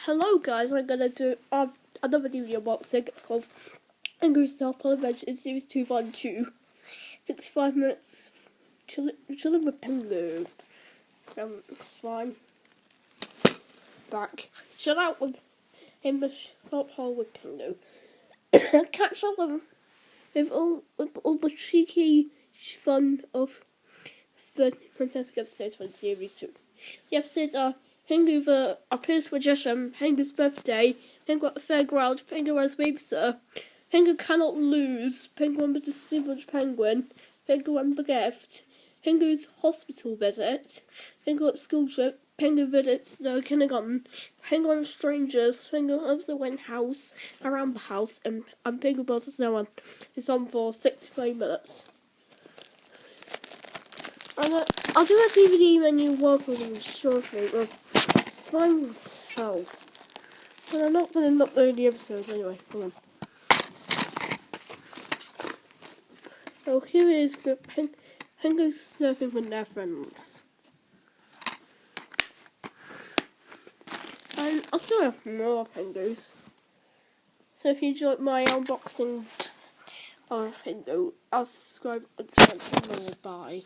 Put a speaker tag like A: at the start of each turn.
A: Hello guys, I'm gonna do another DVD unboxing. It's called Pingu South Pole Series 212. 65 minutes chilling with Pingu. It's fine. Back. Chill out with Pingu South Pole with Pingu. Catch up with all the cheeky fun of the fantastic episodes from Series 2. The episodes are Pingu the Apprentice Magician, Pingu's Birthday, Pingu at the Fairground, Pingu as Babysitter, Pingu Cannot Lose, Pingu and the Distinguished Penguin, Pingu and the Gift, Pingu's Hospital Visit, Pingu at School Trip, Pingu Visits the Kindergarten, Pingu and Strangers, Pingu of the Wind House, Around the House, and Pingu Builds the Snow One. It's on for 65 minutes. I'll do a DVD menu working shortly with Slime Show. But I'm not going to upload the episodes anyway. Come on. So here is the Pingu surfing with their friends. And I'll still have more Pingus. So if you enjoyed my unboxings of Pingu, I'll subscribe and more. Bye.